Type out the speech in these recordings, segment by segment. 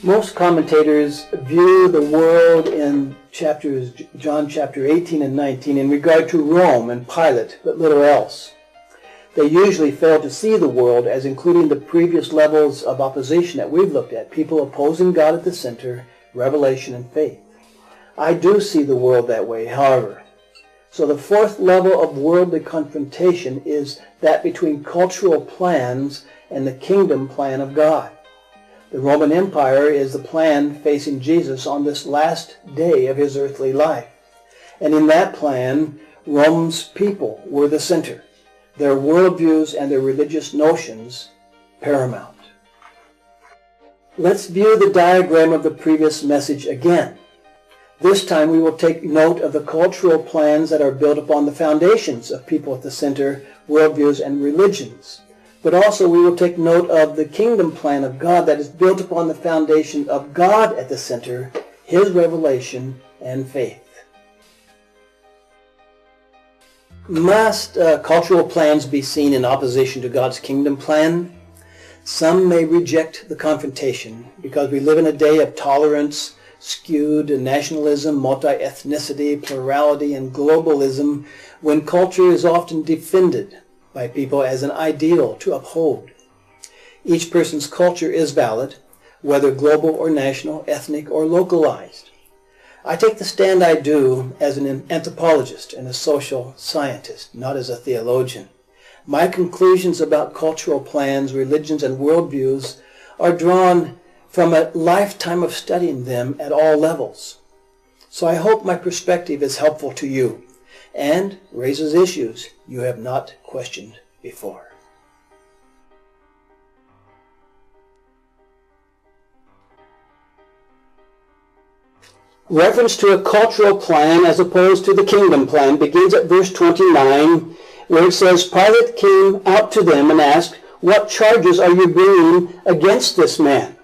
Most commentators view the world in John chapter 18 and 19 in regard to Rome and Pilate, but little else. They usually fail to see the world as including the previous levels of opposition that we've looked at, people opposing God at the center, revelation, and faith. I do see the world that way, however. So the fourth level of worldly confrontation is that between cultural plans and the kingdom plan of God. The Roman Empire is the plan facing Jesus on this last day of his earthly life. And in that plan, Rome's people were the center, their worldviews and their religious notions paramount. Let's view the diagram of the previous message again. This time we will take note of the cultural plans that are built upon the foundations of people at the center, worldviews, and religions. But also we will take note of the kingdom plan of God that is built upon the foundation of God at the center, his revelation, and faith. Must cultural plans be seen in opposition to God's kingdom plan? Some may reject the confrontation because we live in a day of tolerance, skewed nationalism, multi-ethnicity, plurality, and globalism, when culture is often defended by people as an ideal to uphold. Each person's culture is valid, whether global or national, ethnic or localized. I take the stand I do as an anthropologist and a social scientist, not as a theologian. My conclusions about cultural plans, religions, and worldviews are drawn from a lifetime of studying them at all levels. So I hope my perspective is helpful to you and raises issues you have not questioned before. Reference to a cultural plan as opposed to the kingdom plan begins at verse 29, where it says, Pilate came out to them and asked, "What charges are you bringing against this man?"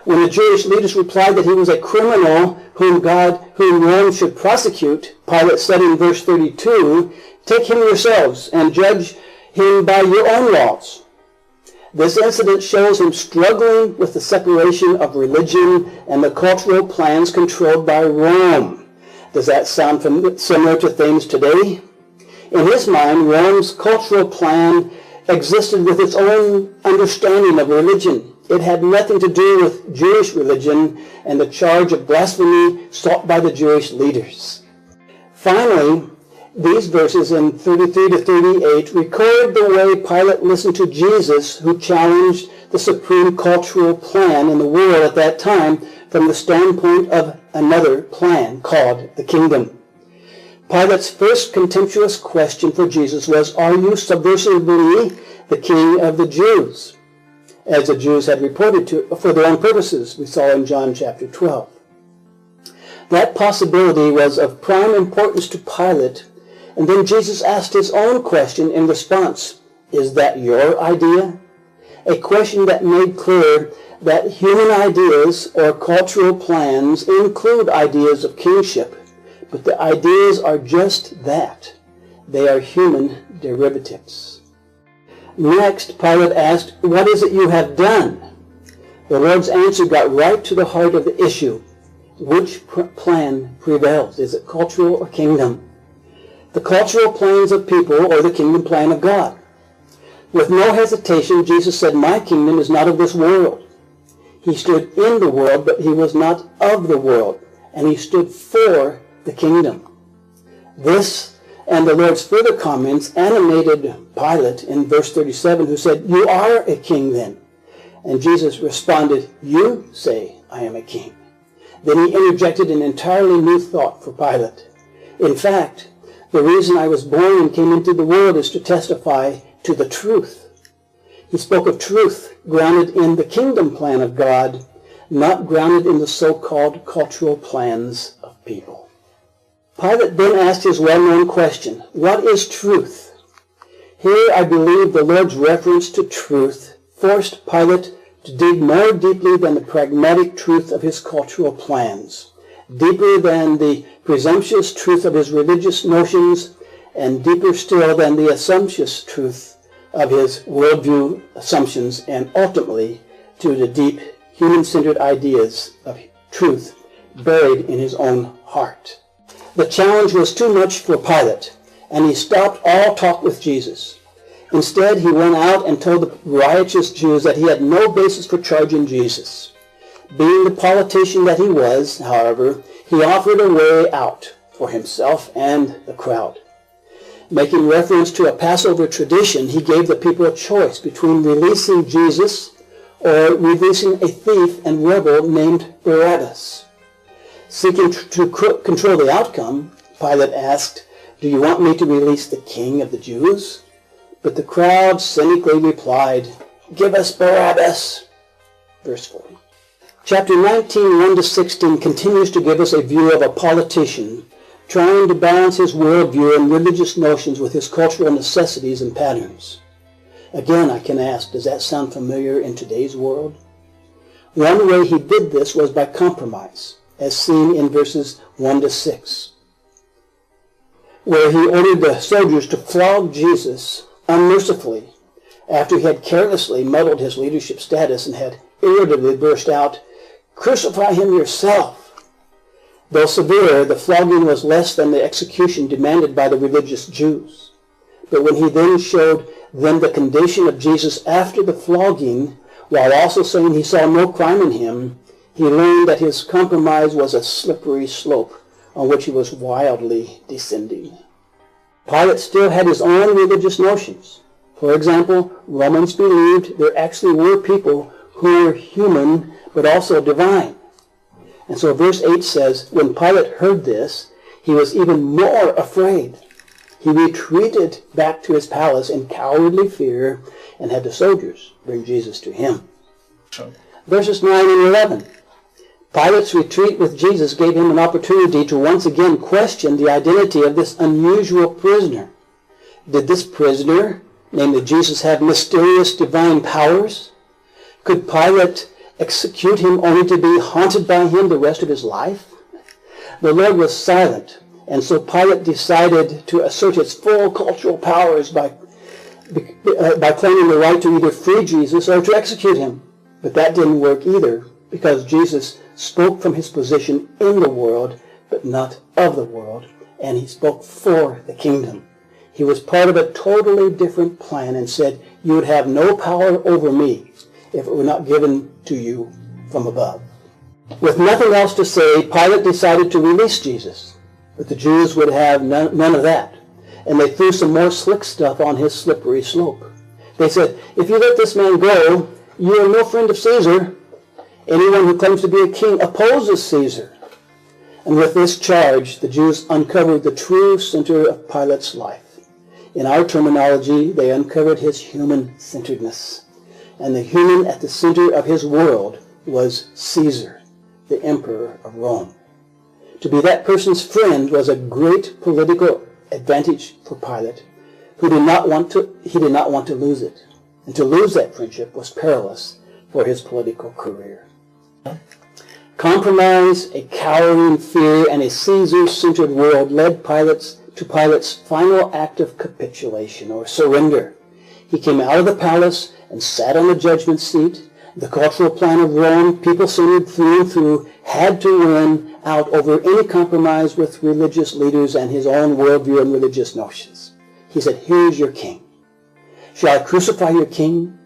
When the Jewish leaders replied that he was a criminal whom Rome should prosecute, Pilate said in verse 32, "Take him yourselves and judge him by your own laws." This incident shows him struggling with the separation of religion and the cultural plans controlled by Rome. Does that sound similar to things today? In his mind, Rome's cultural plan existed with its own understanding of religion. It had nothing to do with Jewish religion and the charge of blasphemy sought by the Jewish leaders. Finally, these verses in 33 to 38 record the way Pilate listened to Jesus, who challenged the supreme cultural plan in the world at that time from the standpoint of another plan called the kingdom. Pilate's first contemptuous question for Jesus was, "Are you subversively the king of the Jews?" as the Jews had reported to for their own purposes, we saw in John chapter 12. That possibility was of prime importance to Pilate, and then Jesus asked his own question in response, "Is that your idea?" A question that made clear that human ideas or cultural plans include ideas of kingship, but the ideas are just that. They are human derivatives. Next, Pilate asked, "What is it you have done?" The Lord's answer got right to the heart of the issue. Which plan prevails? Is it cultural or kingdom? The cultural plans of people or the kingdom plan of God? With no hesitation, Jesus said, "My kingdom is not of this world." He stood in the world, but he was not of the world, and he stood for the kingdom. This and the Lord's further comments animated Pilate in verse 37, who said, "You are a king then." And Jesus responded, "You say I am a king." Then he interjected an entirely new thought for Pilate. "In fact, the reason I was born and came into the world is to testify to the truth." He spoke of truth grounded in the kingdom plan of God, not grounded in the so-called cultural plans of people. Pilate then asked his well-known question, "What is truth?" Here I believe the Lord's reference to truth forced Pilate to dig more deeply than the pragmatic truth of his cultural plans, deeper than the presumptuous truth of his religious notions, and deeper still than the assumptuous truth of his worldview assumptions, and ultimately to the deep human-centered ideas of truth buried in his own heart. The challenge was too much for Pilate, and he stopped all talk with Jesus. Instead, he went out and told the riotous Jews that he had no basis for charging Jesus. Being the politician that he was, however, he offered a way out for himself and the crowd. Making reference to a Passover tradition, he gave the people a choice between releasing Jesus or releasing a thief and rebel named Barabbas. Seeking to control the outcome, Pilate asked, "Do you want me to release the king of the Jews?" But the crowd cynically replied, "Give us Barabbas." Verse 40. Chapter 19, 1-16 continues to give us a view of a politician trying to balance his worldview and religious notions with his cultural necessities and patterns. Again, I can ask, does that sound familiar in today's world? One way he did this was by compromise, as seen in verses 1-6, where he ordered the soldiers to flog Jesus unmercifully after he had carelessly muddled his leadership status and had irritably burst out, "Crucify him yourself." Though severe, the flogging was less than the execution demanded by the religious Jews. But when he then showed them the condition of Jesus after the flogging, while also saying he saw no crime in him, he learned that his compromise was a slippery slope on which he was wildly descending. Pilate still had his own religious notions. For example, Romans believed there actually were people who were human but also divine. And so verse 8 says, when Pilate heard this, he was even more afraid. He retreated back to his palace in cowardly fear and had the soldiers bring Jesus to him. Verses 9 and 11. Pilate's retreat with Jesus gave him an opportunity to once again question the identity of this unusual prisoner. Did this prisoner, named Jesus, have mysterious divine powers? Could Pilate execute him only to be haunted by him the rest of his life? The Lord was silent, and so Pilate decided to assert his full cultural powers by claiming the right to either free Jesus or to execute him. But that didn't work either, because Jesus spoke from his position in the world, but not of the world, and he spoke for the kingdom. He was part of a totally different plan and said, "You would have no power over me if it were not given to you from above." With nothing else to say, Pilate decided to release Jesus. But the Jews would have none of that. And they threw some more slick stuff on his slippery slope. They said, "If you let this man go, you are no friend of Caesar. Anyone who claims to be a king opposes Caesar." And with this charge, the Jews uncovered the true center of Pilate's life. In our terminology, they uncovered his human-centeredness. And the human at the center of his world was Caesar, the emperor of Rome. To be that person's friend was a great political advantage for Pilate, he did not want to lose it. And to lose that friendship was perilous for his political career. Compromise, a cowering fear, and a Caesar-centered world led to Pilate's final act of capitulation or surrender. He came out of the palace and sat on the judgment seat. The cultural plan of Rome, people-centered through and through, had to win out over any compromise with religious leaders and his own worldview and religious notions. He said, "Here's your king. Shall I crucify your king?"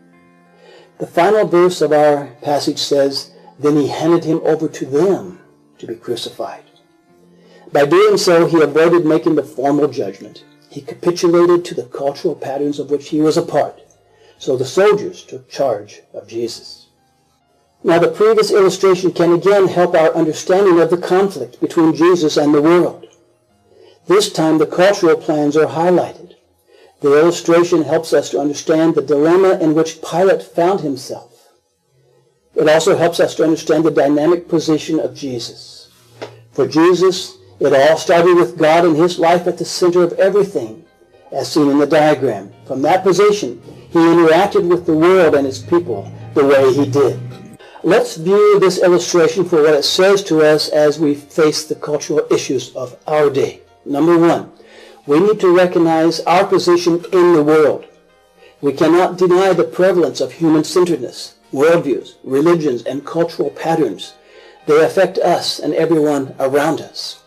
The final verse of our passage says, "Then he handed him over to them to be crucified." By doing so, he avoided making the formal judgment. He capitulated to the cultural patterns of which he was a part. So the soldiers took charge of Jesus. Now the previous illustration can again help our understanding of the conflict between Jesus and the world. This time the cultural plans are highlighted. The illustration helps us to understand the dilemma in which Pilate found himself. It also helps us to understand the dynamic position of Jesus. For Jesus, it all started with God and his life at the center of everything, as seen in the diagram. From that position, he interacted with the world and its people the way he did. Let's view this illustration for what it says to us as we face the cultural issues of our day. Number one, we need to recognize our position in the world. We cannot deny the prevalence of human-centeredness. worldviews, religions, and cultural patterns. They affect us and everyone around us.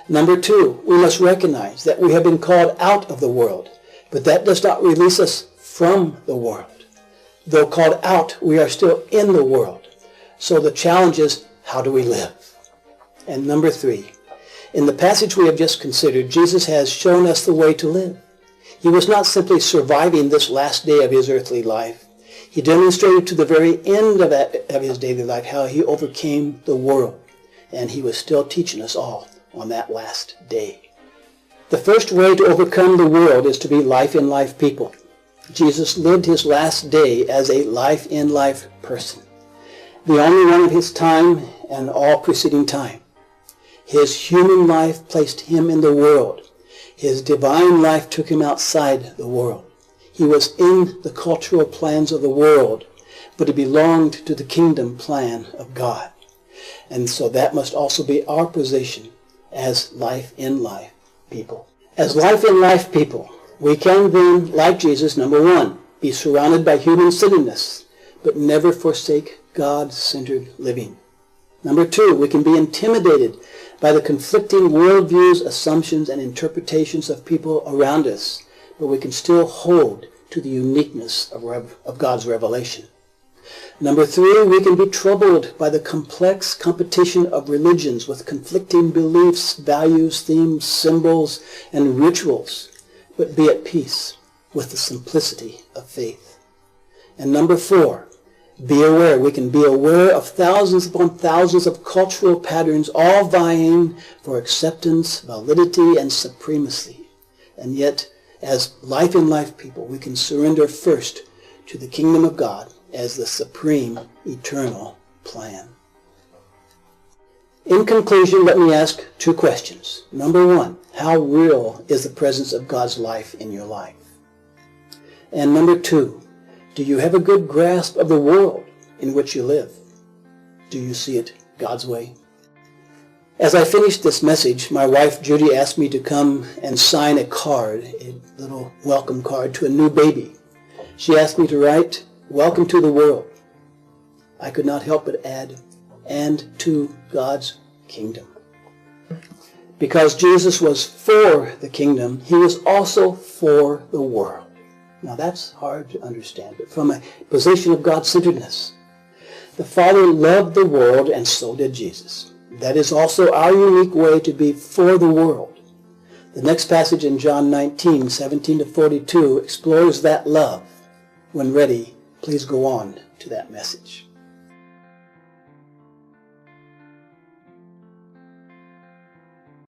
Number 2, we must recognize that we have been called out of the world, but that does not release us from the world. Though called out, we are still in the world. So the challenge is, how do we live? And number 3, in the passage we have just considered, Jesus has shown us the way to live. He was not simply surviving this last day of his earthly life. He demonstrated to the very end of his daily life how he overcame the world. And he was still teaching us all on that last day. The first way to overcome the world is to be life-in-life people. Jesus lived his last day as a life-in-life person, the only one of his time and all preceding time. His human life placed him in the world. His divine life took him outside the world. He was in the cultural plans of the world, but he belonged to the kingdom plan of God. And so that must also be our position as life-in-life people. As life-in-life people, we can then, like Jesus, number 1, be surrounded by human silliness, but never forsake God-centered living. Number 2, we can be intimidated by the conflicting worldviews, assumptions, and interpretations of people around us, but we can still hold to the uniqueness of God's revelation. Number 3, we can be troubled by the complex competition of religions with conflicting beliefs, values, themes, symbols, and rituals, but be at peace with the simplicity of faith. And number 4, be aware. We can be aware of thousands upon thousands of cultural patterns, all vying for acceptance, validity, and supremacy. And yet, as life-in-life people, we can surrender first to the kingdom of God as the supreme, eternal plan. In conclusion, let me ask 2 questions. Number 1, how real is the presence of God's life in your life? And number 2, do you have a good grasp of the world in which you live? Do you see it God's way? As I finished this message, my wife Judy asked me to come and sign a card, a little welcome card to a new baby. She asked me to write, "Welcome to the world." I could not help but add, "and to God's kingdom." Because Jesus was for the kingdom, he was also for the world. Now that's hard to understand, but from a position of God-centeredness. The Father loved the world, and so did Jesus. That is also our unique way to be for the world. The next passage in John 19, 17 to 42 explores that love. When ready, please go on to that message.